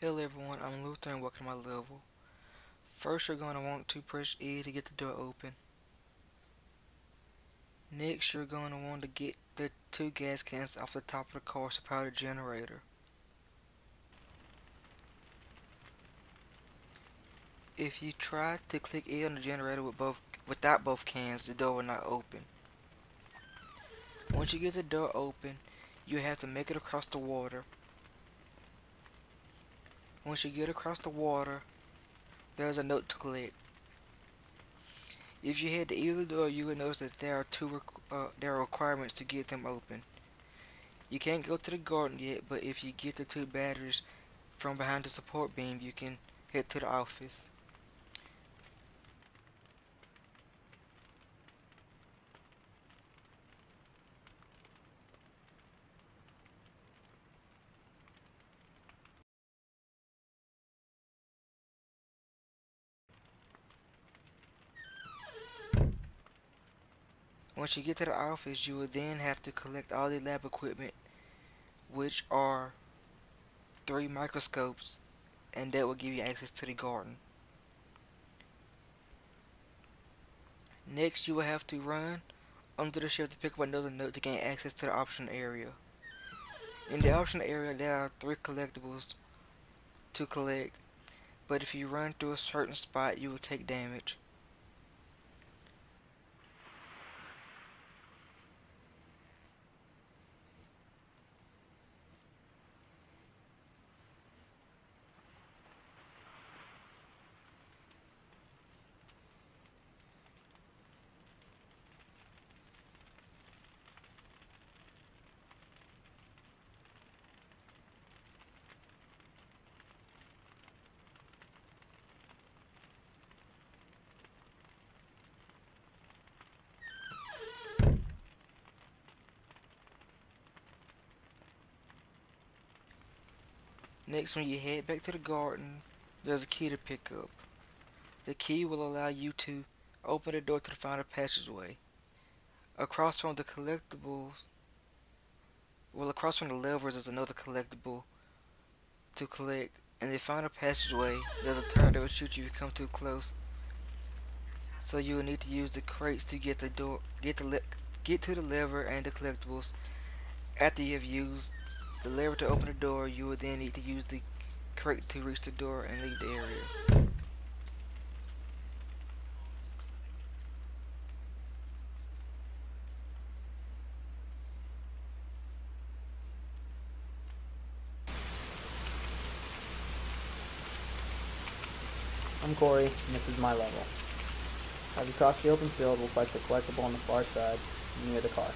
Hello everyone, I'm Luther and welcome to my level. First you're going to want to press E to get the door open. Next you're going to want to get the two gas cans off the top of the car to power the generator. If you try to click E on the generator without both cans, the door will not open. Once you get the door open, you have to make it across the water. Once you get across the water, there's a note to collect. If you head to either door, you will notice that there are requirements to get them open. You can't go to the garden yet, but if you get the two batteries from behind the support beam, you can head to the office. Once you get to the office, you will then have to collect all the lab equipment, which are 3 microscopes, and that will give you access to the garden. Next, you will have to run under the shelf to pick up another note to gain access to the optional area. In the optional area, there are 3 collectibles to collect, but if you run through a certain spot, you will take damage. Next, when you head back to the garden, there's a key to pick up. The key will allow you to open the door to the final passageway. Across from the levers is another collectible to collect. In the final passageway, there's a turret that will shoot you if you come too close. So you will need to use the crates to get to the lever and the collectibles. After you have used the lever to open the door, you will then need to use the crate to reach the door and leave the area. I'm Corey, and this is my level. As we cross the open field, we'll collect the collectible on the far side, near the car.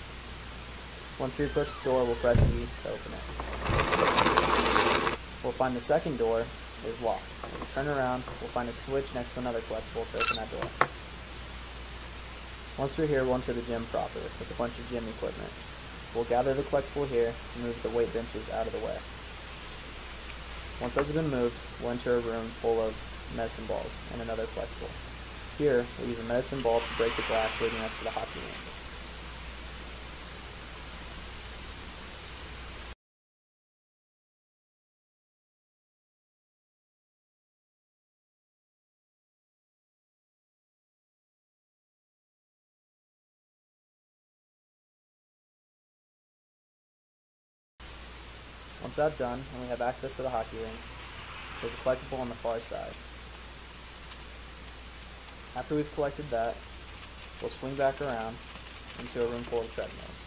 Once we approach the door, we'll press E to open it. We'll find the second door is locked. We'll turn around, we'll find a switch next to another collectible to open that door. Once we're here, we'll enter the gym proper, with a bunch of gym equipment. We'll gather the collectible here, and move the weight benches out of the way. Once those have been moved, we'll enter a room full of medicine balls and another collectible. Here, we'll use a medicine ball to break the glass leading us to the hockey rink. Once that's done, and we have access to the hockey rink, there's a collectible on the far side. After we've collected that, we'll swing back around into a room full of treadmills.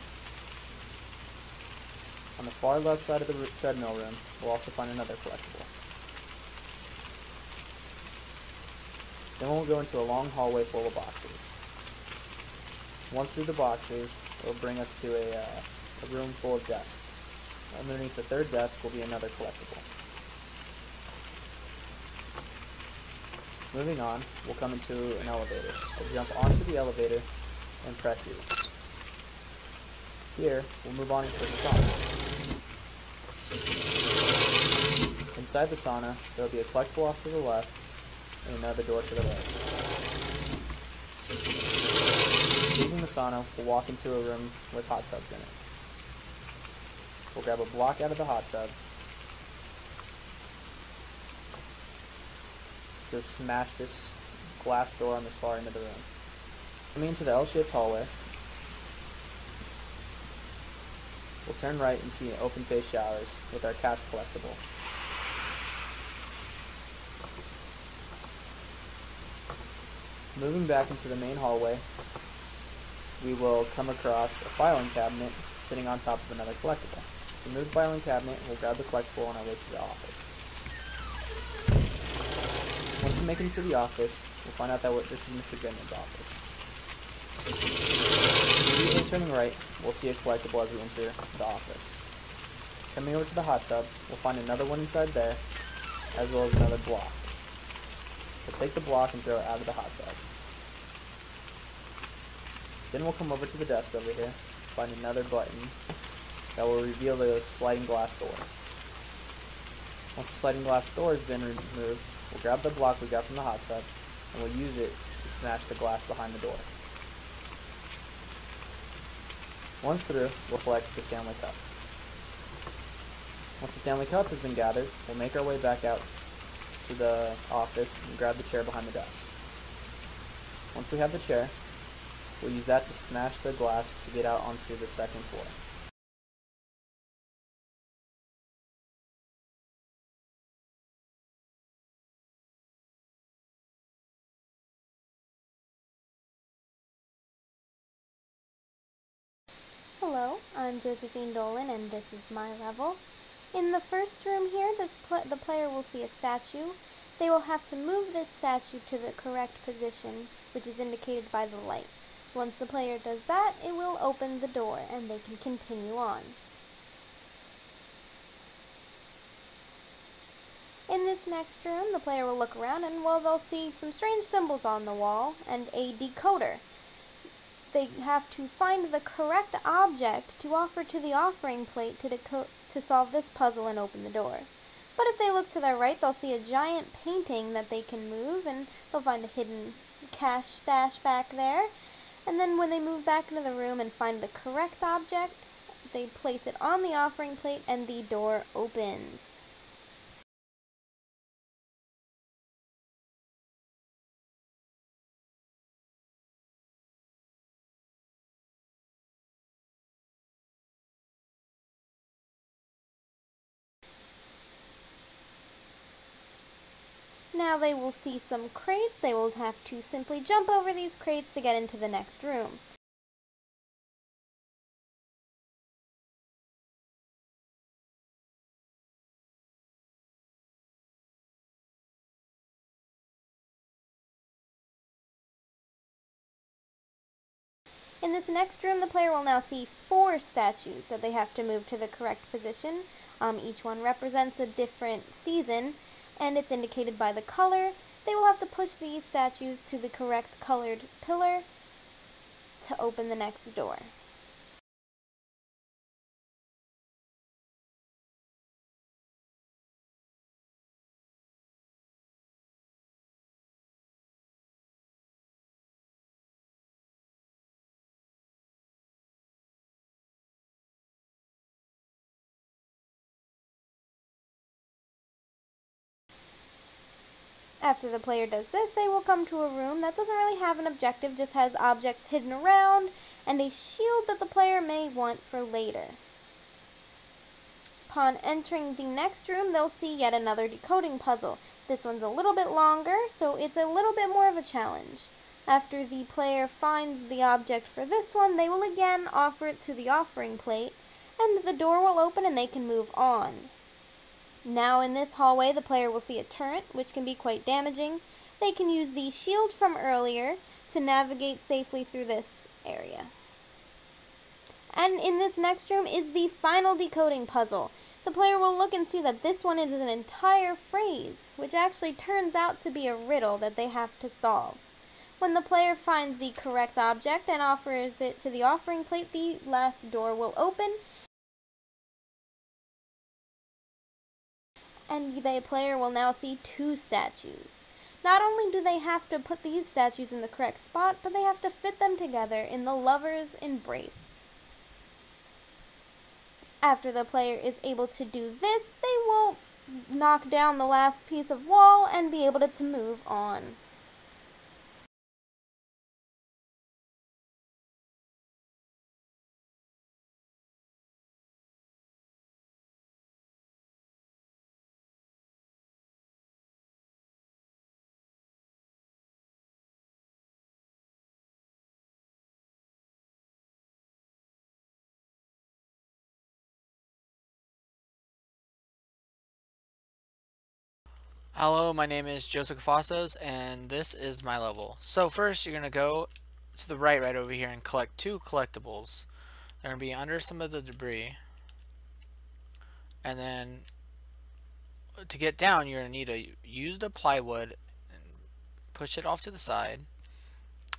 On the far left side of the treadmill room, we'll also find another collectible. Then we'll go into a long hallway full of boxes. Once through the boxes, it'll bring us to a room full of desks. Underneath the third desk will be another collectible. Moving on, we'll come into an elevator. We'll jump onto the elevator and press E. Here, we'll move on into the sauna. Inside the sauna, there will be a collectible off to the left and another door to the right. Leaving the sauna, we'll walk into a room with hot tubs in it. We'll grab a block out of the hot tub. to smash this glass door on this far end of the room. Coming into the L-shaped hallway, we'll turn right and see open face showers with our cash collectible. Moving back into the main hallway, we will come across a filing cabinet sitting on top of another collectible. So move the filing cabinet, we'll grab the collectible on our way to the office. Once we make it into the office, we'll find out that this is Mr. Goodman's office. Immediately turning right, we'll see a collectible as we enter the office. Coming over to the hot tub, we'll find another one inside there, as well as another block. We'll take the block and throw it out of the hot tub. Then we'll come over to the desk over here, find another button that will reveal the sliding glass door. Once the sliding glass door has been removed, we'll grab the block we got from the hot tub, and we'll use it to smash the glass behind the door. Once through, we'll collect the Stanley Cup. Once the Stanley Cup has been gathered, we'll make our way back out to the office and grab the chair behind the desk. Once we have the chair, we'll use that to smash the glass to get out onto the second floor. Hello, I'm Josephine Dolan and this is my level. In the first room here, the player will see a statue. They will have to move this statue to the correct position, which is indicated by the light. Once the player does that, it will open the door and they can continue on. In this next room, the player will look around and, well, they'll see some strange symbols on the wall and a decoder. They have to find the correct object to offer to the offering plate to solve this puzzle and open the door. But if they look to their right, they'll see a giant painting that they can move, and they'll find a hidden cash stash back there. And then when they move back into the room and find the correct object, they place it on the offering plate and the door opens. Now they will see some crates. They will have to simply jump over these crates to get into the next room. In this next room, the player will now see 4 statues that they have to move to the correct position. Each one represents a different season, and it's indicated by the color. They will have to push these statues to the correct colored pillar to open the next door. After the player does this, they will come to a room that doesn't really have an objective, just has objects hidden around and a shield that the player may want for later. Upon entering the next room, they'll see yet another decoding puzzle. This one's a little bit longer, so it's a little bit more of a challenge. After the player finds the object for this one, they will again offer it to the offering plate, and the door will open and they can move on. Now in this hallway, the player will see a turret, which can be quite damaging. They can use the shield from earlier to navigate safely through this area. And in this next room is the final decoding puzzle. The player will look and see that this one is an entire phrase, which actually turns out to be a riddle that they have to solve. When the player finds the correct object and offers it to the offering plate, the last door will open, and the player will now see 2 statues. Not only do they have to put these statues in the correct spot, but they have to fit them together in the lover's embrace. After the player is able to do this, they will knock down the last piece of wall and be able to move on. Hello, my name is Joseph Cafassos, and this is my level. So first, you're going to go to the right over here and collect 2 collectibles. They're going to be under some of the debris. And then, to get down, you're going to need to use the plywood and push it off to the side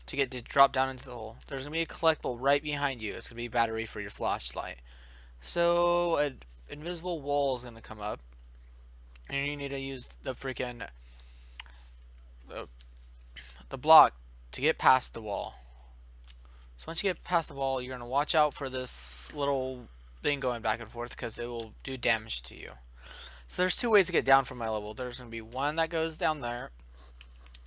to get to drop down into the hole. There's going to be a collectible right behind you. It's going to be a battery for your flashlight. So, an invisible wall is going to come up. And you need to use the freaking the block to get past the wall. So once you get past the wall, you're going to watch out for this little thing going back and forth because it will do damage to you. So there's 2 ways to get down from my level. There's going to be one that goes down there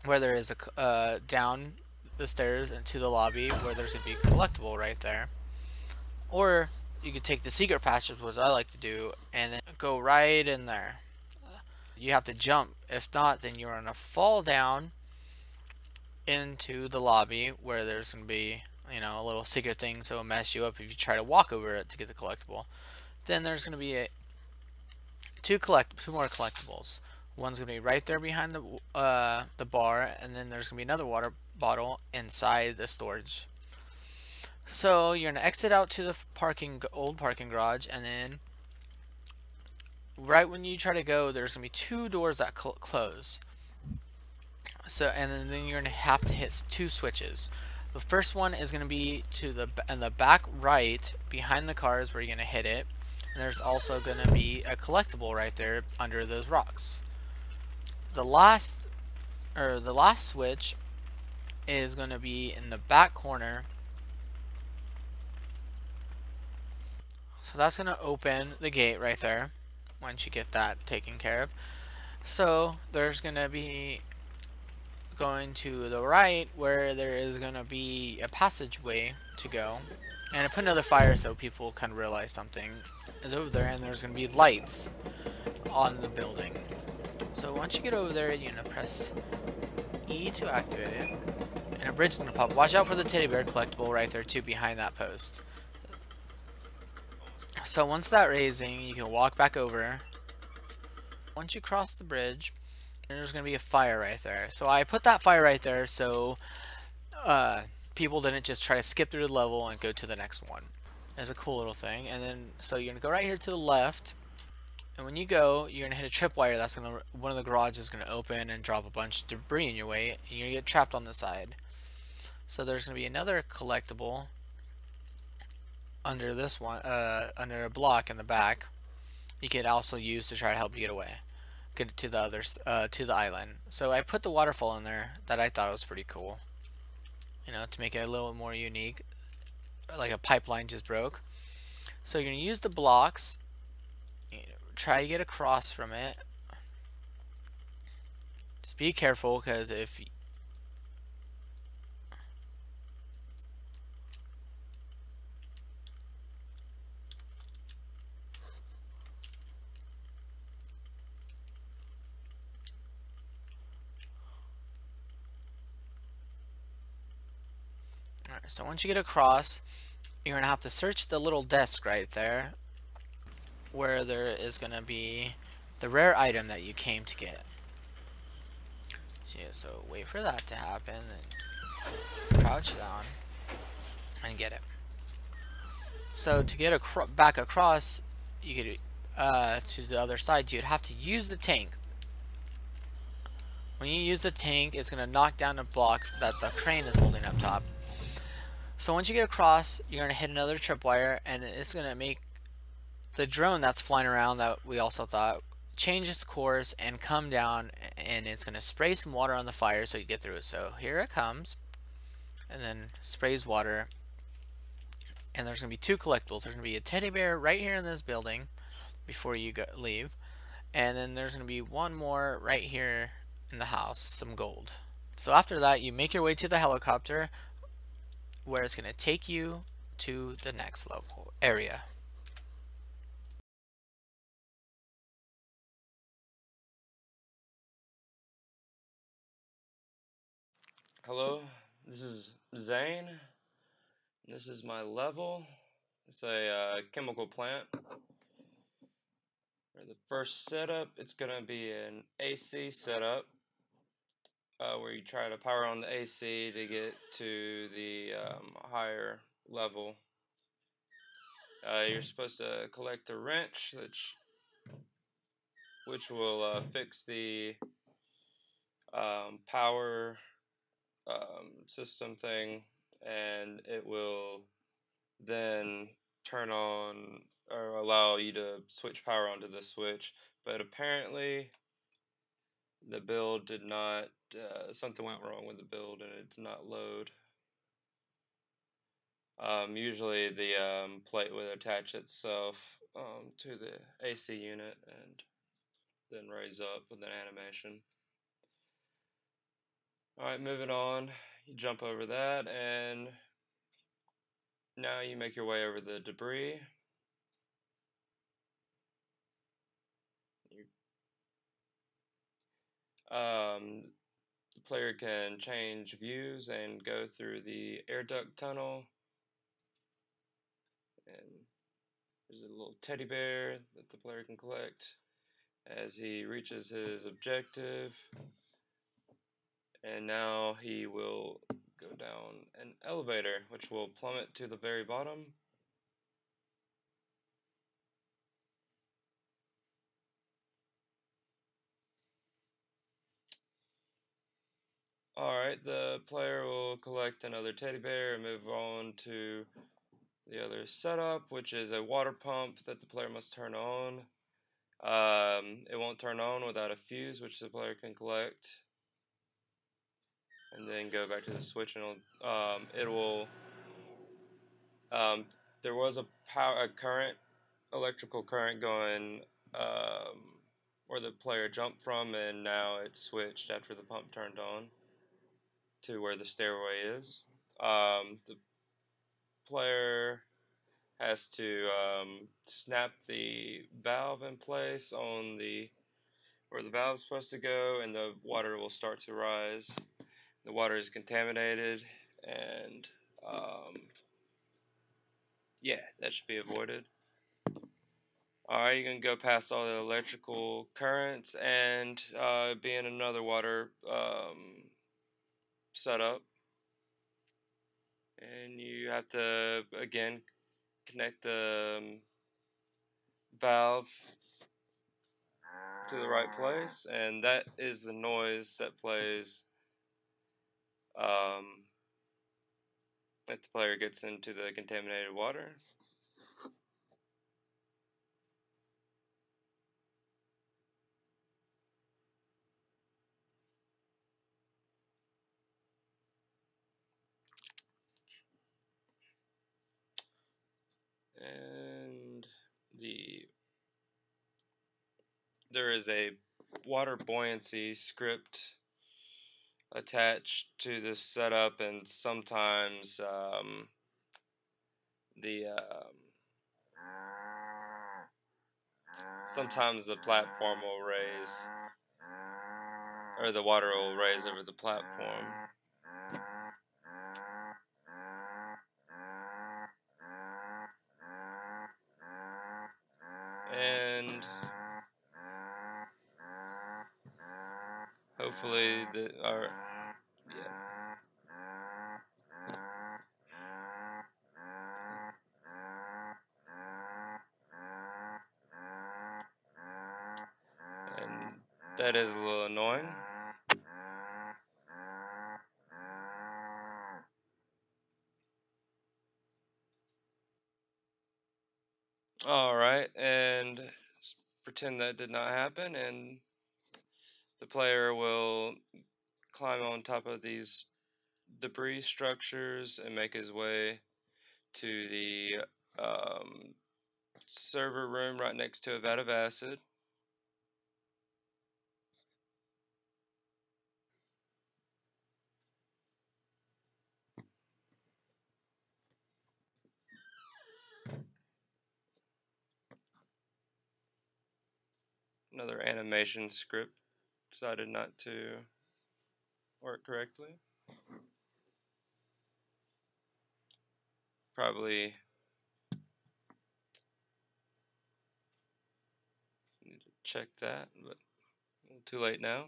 where there is a down the stairs into the lobby where there's going to be a collectible right there. Or you could take the secret passage, which I like to do, and then go right in there. You have to jump. If not, then you're going to fall down into the lobby where there's going to be, you know, a little secret thing, so it'll mess you up if you try to walk over it to get the collectible. Then there's going to be two more collectibles. One's going to be right there behind the bar, and then there's going to be another water bottle inside the storage. So you're going to exit out to the old parking garage, and then right when you try to go, there's going to be 2 doors that close. So, and then you're going to have to hit 2 switches. The first one is going to be in the back right behind the cars where you're going to hit it. And there's also going to be a collectible right there under those rocks. The last switch is going to be in the back corner. So that's going to open the gate right there once you get that taken care of. So there's going to be going to the right where there is going to be a passageway to go. And I put another fire so people can realize something is over there, and there's going to be lights on the building. So once you get over there, you're going to press E to activate it. And a bridge is going to pop. Watch out for the teddy bear collectible right there too behind that post. So once that raising, you can walk back over. Once you cross the bridge, there's going to be a fire right there. So I put that fire right there so people didn't just try to skip through the level and go to the next one. It's a cool little thing. And then, so you're going to go right here to the left. And when you go, you're going to hit a tripwire. That's going to, one of the garages is going to open and drop a bunch of debris in your way. And you're going to get trapped on the side. So there's going to be another collectible under this one, under a block in the back. You could also use to try to help you get away, get it to the others, to the island. So I put the waterfall in there that I thought was pretty cool, you know, to make it a little more unique, like a pipeline just broke. So you're gonna use the blocks, you know, try to get across from it. Just be careful, because if so once you get across, you're going to have to search the little desk right there where there is going to be the rare item that you came to get. So wait for that to happen and crouch down and get it. So to get back across, you could to the other side, you'd have to use the tank. When you use the tank, it's going to knock down a block that the crane is holding up top. So once you get across, you're going to hit another tripwire, and it's going to make the drone that's flying around that we also thought change its course and come down, and it's going to spray some water on the fire so you get through it. So here it comes, and then sprays water, and there's going to be 2 collectibles. There's going to be a teddy bear right here in this building before you leave, And then there's going to be one more right here in the house, some gold. So after that, you make your way to the helicopter where it's going to take you to the next level area. Hello, this is Zane. This is my level. It's a chemical plant. For the first setup, it's going to be an AC setup where you try to power on the AC to get to the higher level. You're supposed to collect a wrench which will fix the power system thing, and it will then turn on or allow you to switch power onto the switch. But apparently the build did not, something went wrong with the build and it did not load. Usually the plate would attach itself to the AC unit and then raise up with an animation. Alright, moving on. You jump over that, and now you make your way over the debris. The player can change views and go through the air duct tunnel. And there's a little teddy bear that the player can collect as he reaches his objective. And now he will go down an elevator, which will plummet to the very bottom. Alright, the player will collect another teddy bear and move on to the other setup, which is a water pump that the player must turn on. It won't turn on without a fuse, which the player can collect, and then go back to the switch, and it will. There was a current, electrical current going where the player jumped from, and now it's switched after the pump turned on to where the stairway is. The player has to snap the valve in place on the where the valve is supposed to go, and the water will start to rise. The water is contaminated, and yeah, that should be avoided. Alright, you can go past all the electrical currents and be in another water setup. And you have to, again, connect the valve to the right place, and that is the noise that plays if the player gets into the contaminated water. And there is a water buoyancy script attached to this setup, and sometimes sometimes the platform will raise, or the water will raise over the platform. And hopefully yeah. And that is a little annoying. Alright, and pretend that did not happen, and the player will climb on top of these debris structures and make his way to the server room right next to a vat of acid. another animation script decided not to work correctly. Probably need to check that, but too late now.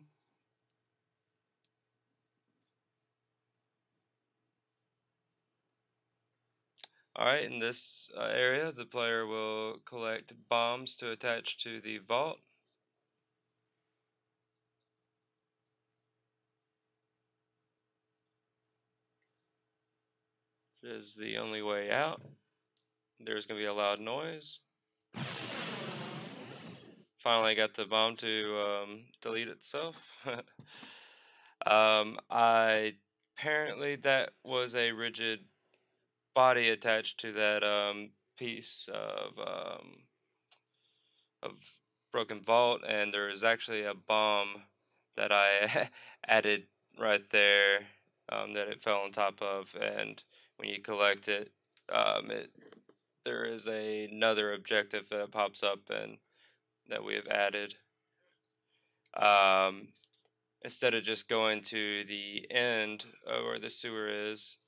Alright, in this area, the player will collect bombs to attach to the vault. Which is the only way out. There's going to be a loud noise. Finally got the bomb to delete itself. Apparently that was a rigid body attached to that piece of broken vault, and there is actually a bomb that I added right there that it fell on top of, and when you collect it, there is another objective that pops up and that we have added. Instead of just going to the end of where the sewer is,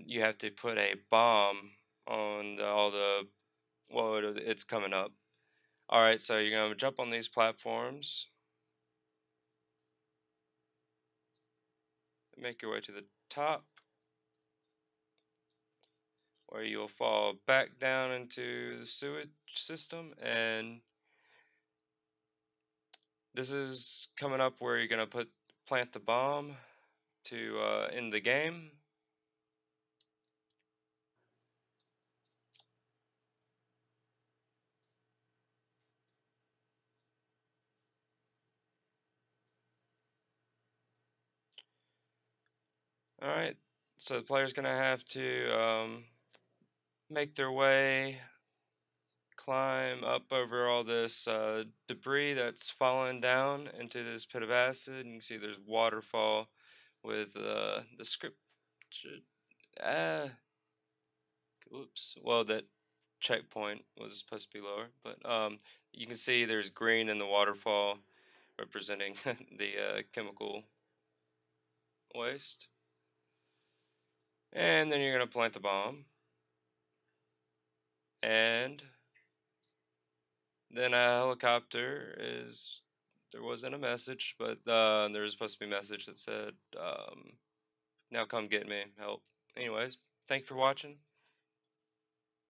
you have to put a bomb on it's coming up. Alright, so you're going to jump on these platforms, make your way to the top, where you'll fall back down into the sewage system, and this is coming up where you're going to plant the bomb to end the game. Alright, so the player's going to have to make their way, climb up over all this debris that's fallen down into this pit of acid. You can see there's waterfall with the script. Oops. Well, that checkpoint was supposed to be lower, but you can see there's green in the waterfall representing the chemical waste. And then you're going to plant the bomb. And then a helicopter there wasn't a message, but there was supposed to be a message that said, now come get me, help. Anyways, thank you for watching.